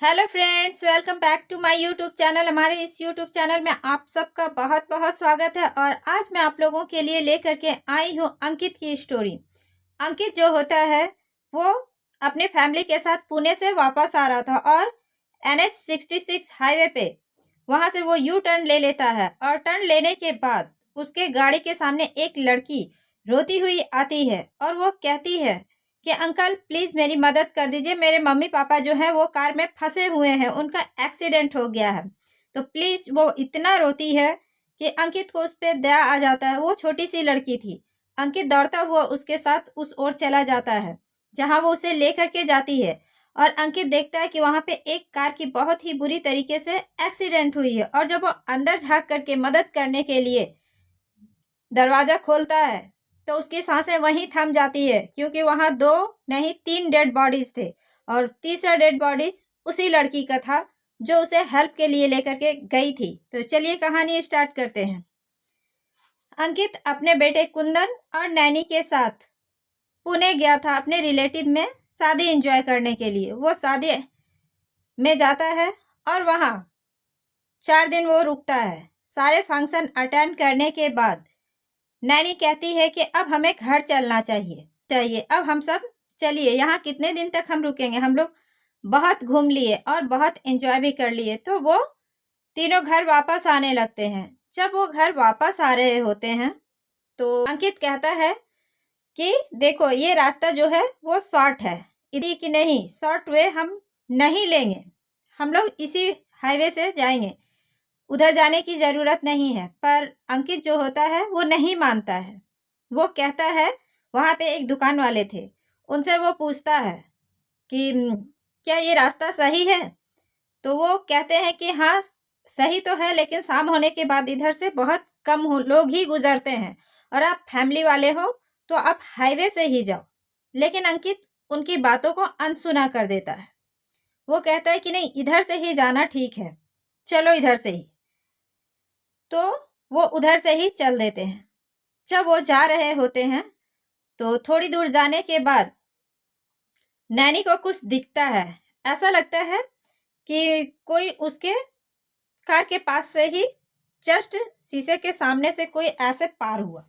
Hello friends, welcome back to my YouTube channel. हमारे इस YouTube channel में आप सबका बहुत बहुत स्वागत है। और आज मैं आप लोगों के लिए लेकर के आई हूँ अंकित की स्टोरी। अंकित जो होता है वो अपने फैमिली के साथ पुणे से वापस आ रहा था और NH66 हाईवे पे वहाँ से वो यू टर्न ले लेता है। और टर्न लेने के बाद उसके गाड़ी के सामने एक लड़की रोती हुई आती है और वो कहती है कि अंकल प्लीज़ मेरी मदद कर दीजिए, मेरे मम्मी पापा जो हैं वो कार में फंसे हुए हैं, उनका एक्सीडेंट हो गया है। तो प्लीज़, वो इतना रोती है कि अंकित को उस पर दया आ जाता है। वो छोटी सी लड़की थी। अंकित दौड़ता हुआ उसके साथ उस ओर चला जाता है जहां वो उसे लेकर के जाती है। और अंकित देखता है कि वहां पे एक कार की बहुत ही बुरी तरीके से एक्सीडेंट हुई है। और जब वो अंदर झांक करके मदद करने के लिए दरवाज़ा खोलता है तो उसकी सांसें वहीं थम जाती है, क्योंकि वहाँ 2 नहीं 3 डेड बॉडीज़ थे। और तीसरा डेड बॉडीज़ उसी लड़की का था जो उसे हेल्प के लिए लेकर के गई थी। तो चलिए कहानी स्टार्ट करते हैं। अंकित अपने बेटे कुंदन और नैनी के साथ पुणे गया था अपने रिलेटिव में शादी एंजॉय करने के लिए। वो शादी में जाता है और वहाँ 4 दिन वो रुकता है। सारे फंक्शन अटेंड करने के बाद नैनी कहती है कि अब हमें घर चलना चाहिए अब हम सब चलिए, यहाँ कितने दिन तक हम रुकेंगे, हम लोग बहुत घूम लिए और बहुत एंजॉय भी कर लिए। तो वो तीनों घर वापस आने लगते हैं। जब वो घर वापस आ रहे होते हैं तो अंकित कहता है कि देखो, ये रास्ता जो है वो शॉर्ट है, इसी की नहीं, शॉर्ट वे हम नहीं लेंगे, हम लोग इसी हाईवे से जाएंगे, उधर जाने की ज़रूरत नहीं है। पर अंकित जो होता है वो नहीं मानता है। वो कहता है, वहाँ पे एक दुकान वाले थे, उनसे वो पूछता है कि क्या ये रास्ता सही है? तो वो कहते हैं कि हाँ, सही तो है, लेकिन शाम होने के बाद इधर से बहुत कम लोग ही गुजरते हैं और आप फैमिली वाले हो तो आप हाईवे से ही जाओ। लेकिन अंकित उनकी बातों को अनसुना कर देता है। वो कहता है कि नहीं, इधर से ही जाना ठीक है, चलो इधर से ही। तो वो उधर से ही चल देते हैं। जब वो जा रहे होते हैं तो थोड़ी दूर जाने के बाद नैनी को कुछ दिखता है। ऐसा लगता है कि कोई उसके कार के पास से ही जस्ट शीशे के सामने से कोई ऐसे पार हुआ।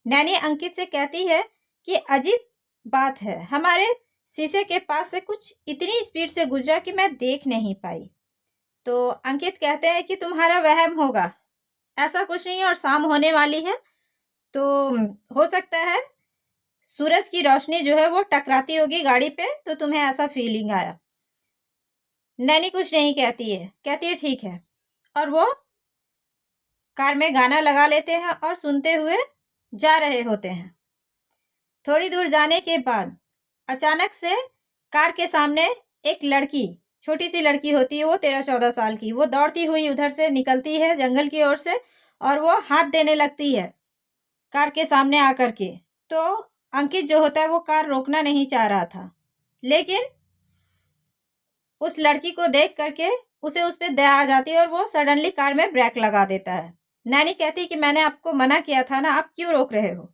नैनी अंकित से कहती है कि अजीब बात है, हमारे शीशे के पास से कुछ इतनी स्पीड से गुजरा कि मैं देख नहीं पाई। तो अंकित कहते हैं कि तुम्हारा वहम होगा, ऐसा कुछ नहीं है और शाम होने वाली है, तो हो सकता है सूरज की रोशनी जो है वो टकराती होगी गाड़ी पे, तो तुम्हें ऐसा फीलिंग आया। नैनी कुछ नहीं कहती है, कहती है ठीक है। और वो कार में गाना लगा लेते हैं और सुनते हुए जा रहे होते हैं। थोड़ी दूर जाने के बाद अचानक से कार के सामने एक लड़की, छोटी सी लड़की होती है, वो 13-14 साल की, वो दौड़ती हुई उधर से निकलती है जंगल की ओर से और वो हाथ देने लगती है कार के सामने आकर के। तो अंकित जो होता है वो कार रोकना नहीं चाह रहा था, लेकिन उस लड़की को देख करके उसे उस पर दया आ जाती है और वो सडनली कार में ब्रेक लगा देता है। नैनी कहती है कि मैंने आपको मना किया था ना, आप क्यों रोक रहे हो?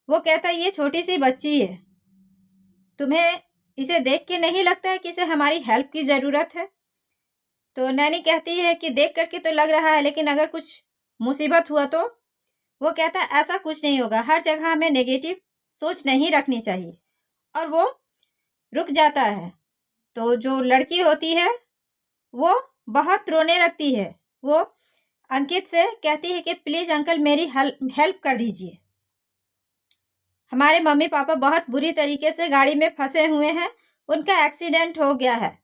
वो कहता है ये छोटी सी बच्ची है, तुम्हें इसे देख के नहीं लगता है कि इसे हमारी हेल्प की ज़रूरत है? तो नैनी कहती है कि देख करके तो लग रहा है, लेकिन अगर कुछ मुसीबत हुआ तो? वो कहता है ऐसा कुछ नहीं होगा, हर जगह हमें नेगेटिव सोच नहीं रखनी चाहिए। और वो रुक जाता है। तो जो लड़की होती है वो बहुत रोने लगती है। वो अंकित से कहती है कि प्लीज़ अंकल मेरी हेल्प कर दीजिए, हमारे मम्मी पापा बहुत बुरी तरीके से गाड़ी में फंसे हुए हैं, उनका एक्सीडेंट हो गया है।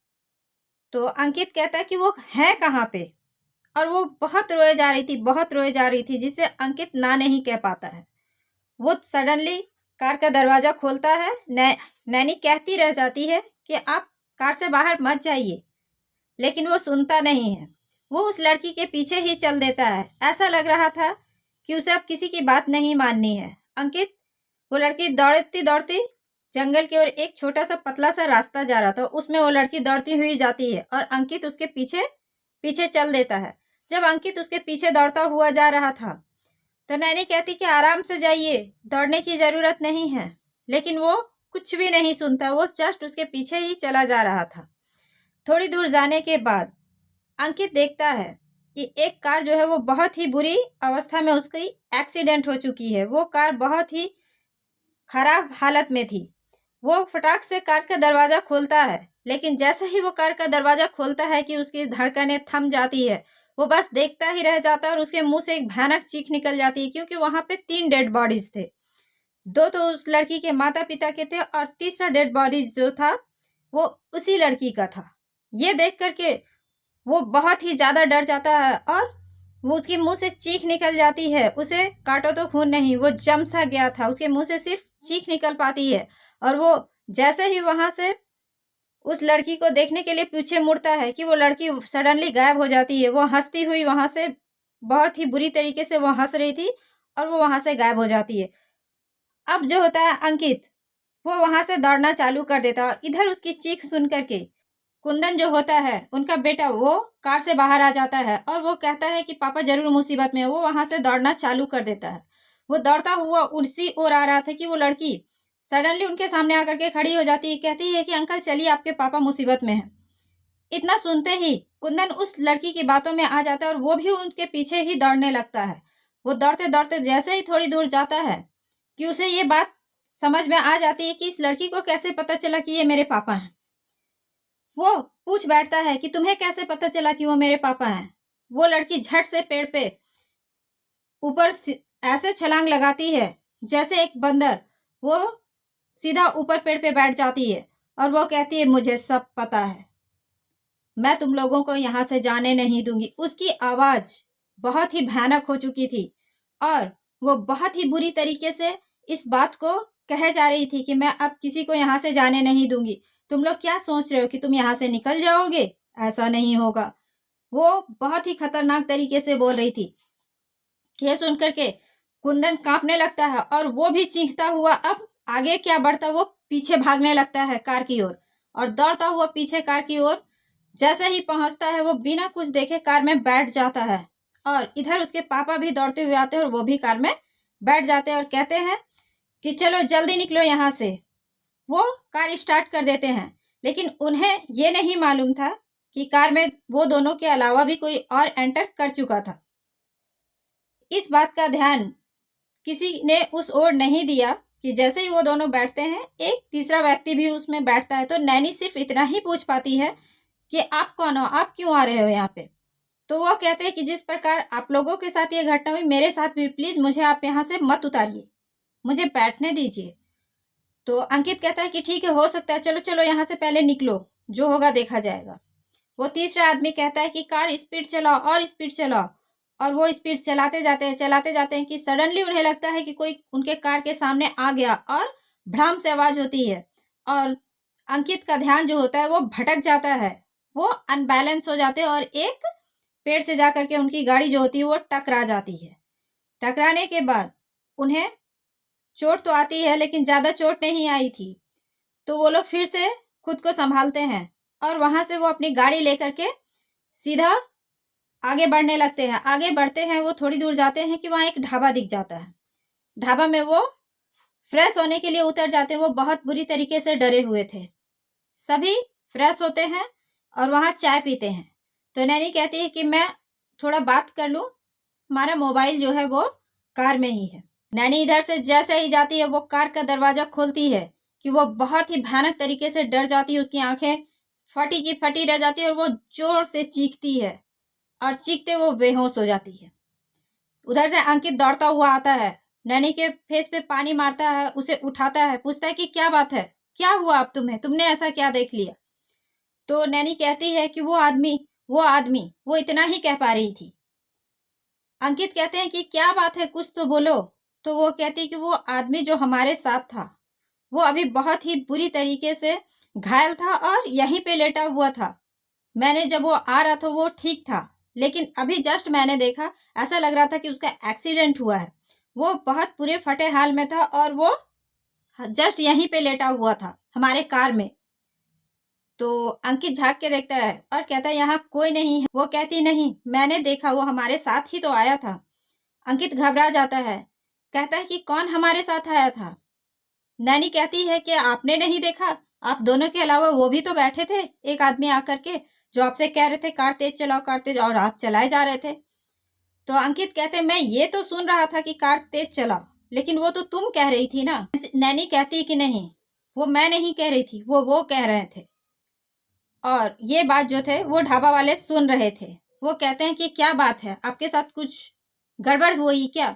तो अंकित कहता है कि वो है कहाँ पे? और वो बहुत रोए जा रही थी, बहुत रोए जा रही थी, जिससे अंकित ना नहीं कह पाता है। वो सडनली कार का दरवाज़ा खोलता है। नैनी कहती रह जाती है कि आप कार से बाहर मत जाइए, लेकिन वो सुनता नहीं है। वो उस लड़की के पीछे ही चल देता है। ऐसा लग रहा था कि उसे अब किसी की बात नहीं माननी है। अंकित, वो लड़की दौड़ती दौड़ती जंगल की ओर, एक छोटा सा पतला सा रास्ता जा रहा था, उसमें वो लड़की दौड़ती हुई जाती है और अंकित उसके पीछे पीछे चल देता है। जब अंकित उसके पीछे दौड़ता हुआ जा रहा था तो नैनी कहती कि आराम से जाइए, दौड़ने की ज़रूरत नहीं है। लेकिन वो कुछ भी नहीं सुनता, वो जस्ट उसके पीछे ही चला जा रहा था। थोड़ी दूर जाने के बाद अंकित देखता है कि एक कार जो है वो बहुत ही बुरी अवस्था में उसकी एक्सीडेंट हो चुकी है। वो कार बहुत ही खराब हालत में थी। वो फटाक से कार का दरवाज़ा खोलता है, लेकिन जैसे ही वो कार का दरवाज़ा खोलता है कि उसकी धड़कनें थम जाती है। वो बस देखता ही रह जाता है और उसके मुंह से एक भयानक चीख निकल जाती है, क्योंकि वहां पे 3 डेड बॉडीज थे। 2 तो उस लड़की के माता पिता के थे और तीसरा डेड बॉडी जो था वो उसी लड़की का था। ये देख करके वो बहुत ही ज़्यादा डर जाता है और वो उसके मुंह से चीख निकल जाती है। उसे काटो तो खून नहीं, वो जम सा गया था, उसके मुंह से सिर्फ चीख निकल पाती है। और वो जैसे ही वहां से उस लड़की को देखने के लिए पीछे मुड़ता है कि वो लड़की सडनली गायब हो जाती है। वो हंसती हुई वहां से, बहुत ही बुरी तरीके से वो हंस रही थी और वो वहां से गायब हो जाती है। अब जो होता है अंकित, वो वहां से दौड़ना चालू कर देता है। इधर उसकी चीख सुन करके कुंदन जो होता है उनका बेटा, वो कार से बाहर आ जाता है और वो कहता है कि पापा जरूर मुसीबत में है। वो वहां से दौड़ना चालू कर देता है। वो दौड़ता हुआ उसी ओर आ रहा था कि वो लड़की सडनली उनके सामने आकर के खड़ी हो जाती है, कहती है कि अंकल चलिए, आपके पापा मुसीबत में हैं। इतना सुनते ही कुंदन उस लड़की की बातों में आ जाता है और वो भी उनके पीछे ही दौड़ने लगता है। वो दौड़ते दौड़ते जैसे ही थोड़ी दूर जाता है कि उसे ये बात समझ में आ जाती है कि इस लड़की को कैसे पता चला कि ये मेरे पापा हैं। वो पूछ बैठता है कि तुम्हें कैसे पता चला कि वो मेरे पापा हैं। वो लड़की झट से पेड़ पे ऊपर ऐसे छलांग लगाती है जैसे एक बंदर। वो सीधा ऊपर पेड़ पे बैठ जाती है और वो कहती है मुझे सब पता है, मैं तुम लोगों को यहाँ से जाने नहीं दूंगी। उसकी आवाज बहुत ही भयानक हो चुकी थी और वो बहुत ही बुरी तरीके से इस बात को कहे जा रही थी कि मैं अब किसी को यहाँ से जाने नहीं दूंगी। तुम लोग क्या सोच रहे हो कि तुम यहाँ से निकल जाओगे? ऐसा नहीं होगा। वो बहुत ही खतरनाक तरीके से बोल रही थी। यह सुनकर के कुंदन कांपने लगता है और वो भी चीखता हुआ अब आगे क्या बढ़ता, वो पीछे भागने लगता है कार की ओर और दौड़ता हुआ पीछे कार की ओर जैसे ही पहुंचता है वो बिना कुछ देखे कार में बैठ जाता है। और इधर उसके पापा भी दौड़ते हुए आते हैं और वो भी कार में बैठ जाते हैं और कहते हैं कि चलो जल्दी निकलो यहाँ से। वो कार स्टार्ट कर देते हैं, लेकिन उन्हें ये नहीं मालूम था कि कार में वो दोनों के अलावा भी कोई और एंटर कर चुका था। इस बात का ध्यान किसी ने उस ओर नहीं दिया कि जैसे ही वो दोनों बैठते हैं एक तीसरा व्यक्ति भी उसमें बैठता है। तो नैनी सिर्फ इतना ही पूछ पाती है कि आप कौन हो, आप क्यों आ रहे हो यहाँ पे। तो वो कहते हैं कि जिस प्रकार आप लोगों के साथ ये घटना हुई मेरे साथ भी, प्लीज मुझे आप यहाँ से मत उतारिए, मुझे बैठने दीजिए। तो अंकित कहता है कि ठीक है, हो सकता है, चलो चलो यहाँ से पहले निकलो, जो होगा देखा जाएगा। वो तीसरा आदमी कहता है कि कार स्पीड चलाओ और स्पीड चलाओ। और वो स्पीड चलाते जाते हैं कि सडनली उन्हें लगता है कि कोई उनके कार के सामने आ गया और भ्राम से आवाज होती है और अंकित का ध्यान जो होता है वो भटक जाता है। वो अनबैलेंस हो जाते हैं और एक पेड़ से जाकर के उनकी गाड़ी जो होती है वो टकरा जाती है। टकराने के बाद उन्हें चोट तो आती है, लेकिन ज़्यादा चोट नहीं आई थी। तो वो लोग फिर से खुद को संभालते हैं और वहां से वो अपनी गाड़ी लेकर के सीधा आगे बढ़ने लगते हैं। आगे बढ़ते हैं, वो थोड़ी दूर जाते हैं कि वहाँ एक ढाबा दिख जाता है। ढाबा में वो फ्रेश होने के लिए उतर जाते हैं। वो बहुत बुरी तरीके से डरे हुए थे। सभी फ्रेश होते हैं और वहाँ चाय पीते हैं। तो नैनी कहती है कि मैं थोड़ा बात कर लूँ, हमारा मोबाइल जो है वो कार में ही है। नैनी इधर से जैसे ही जाती है वो कार का दरवाजा खोलती है कि वो बहुत ही भयानक तरीके से डर जाती है। उसकी आंखें फटी की फटी रह जाती है और वो जोर से चीखती है और चीखते वो बेहोश हो जाती है। उधर से अंकित दौड़ता हुआ आता है, नैनी के फेस पे पानी मारता है, उसे उठाता है, पूछता है कि क्या बात है, क्या हुआ अब तुम्हें, तुमने ऐसा क्या देख लिया। तो नैनी कहती है कि वो आदमी वो इतना ही कह पा रही थी। अंकित कहते हैं कि क्या बात है, कुछ तो बोलो। तो वो कहती है कि वो आदमी जो हमारे साथ था वो अभी बहुत ही बुरी तरीके से घायल था और यहीं पे लेटा हुआ था। मैंने जब वो आ रहा था वो ठीक था, लेकिन अभी जस्ट मैंने देखा, ऐसा लग रहा था कि उसका एक्सीडेंट हुआ है। वो बहुत पूरे फटे हाल में था और वो जस्ट यहीं पे लेटा हुआ था हमारे कार में। तो अंकित झांक के देखता है और कहता है यहाँ कोई नहीं है। वो कहती नहीं, मैंने देखा, वो हमारे साथ ही तो आया था। अंकित घबरा जाता है, कहता है कि कौन हमारे साथ आया था। नैनी कहती है कि आपने नहीं देखा, आप दोनों के अलावा वो भी तो बैठे थे, एक आदमी आकर के, जो आपसे कह रहे थे कार तेज चलाओ कार तेज, और आप चलाए जा रहे थे। तो अंकित कहते मैं ये तो सुन रहा था कि कार तेज चलाओ, लेकिन वो तो तुम कह रही थी ना। नैनी कहती कि नहीं, वो मैं नहीं कह रही थी, वो कह रहे थे। और ये बात जो थे वो ढाबा वाले सुन रहे थे। वो कहते हैं कि क्या बात है, आपके साथ कुछ गड़बड़ हुई क्या।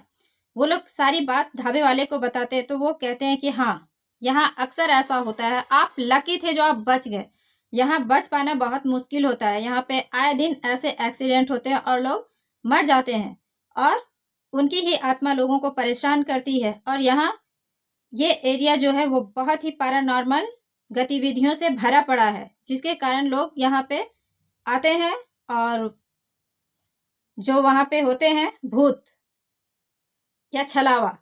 वो लोग सारी बात ढाबे वाले को बताते हैं, तो वो कहते हैं कि हाँ, यहाँ अक्सर ऐसा होता है, आप लकी थे जो आप बच गए। यहाँ बच पाना बहुत मुश्किल होता है, यहाँ पे आए दिन ऐसे एक्सीडेंट होते हैं और लोग मर जाते हैं, और उनकी ही आत्मा लोगों को परेशान करती है। और यहाँ ये एरिया जो है वो बहुत ही पैरानॉर्मल गतिविधियों से भरा पड़ा है, जिसके कारण लोग यहाँ पे आते हैं, और जो वहाँ पे होते हैं भूत या छलावा,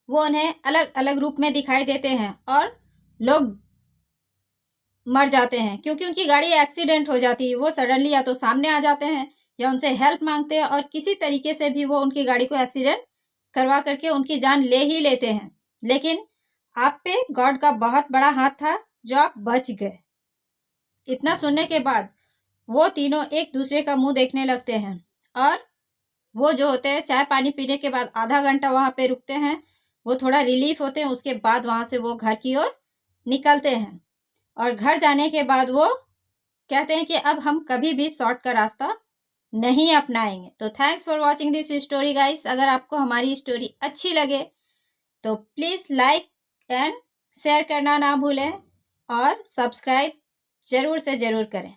वो उन्हें अलग अलग रूप में दिखाई देते हैं, और लोग मर जाते हैं क्योंकि उनकी गाड़ी एक्सीडेंट हो जाती है। वो सडनली या तो सामने आ जाते हैं या उनसे हेल्प मांगते हैं, और किसी तरीके से भी वो उनकी गाड़ी को एक्सीडेंट करवा करके उनकी जान ले ही लेते हैं। लेकिन आप पे गॉड का बहुत बड़ा हाथ था जो आप बच गए। इतना सुनने के बाद वो तीनों एक दूसरे का मुंह देखने लगते हैं, और वो जो होते हैं चाय पानी पीने के बाद आधा घंटा वहाँ पे रुकते हैं। वो थोड़ा रिलीफ होते हैं, उसके बाद वहाँ से वो घर की ओर निकलते हैं। और घर जाने के बाद वो कहते हैं कि अब हम कभी भी शॉर्ट का रास्ता नहीं अपनाएंगे। तो thanks for watching this story guys. अगर आपको हमारी स्टोरी अच्छी लगे तो प्लीज़ लाइक एंड शेयर करना ना भूलें, और सब्सक्राइब ज़रूर से ज़रूर करें।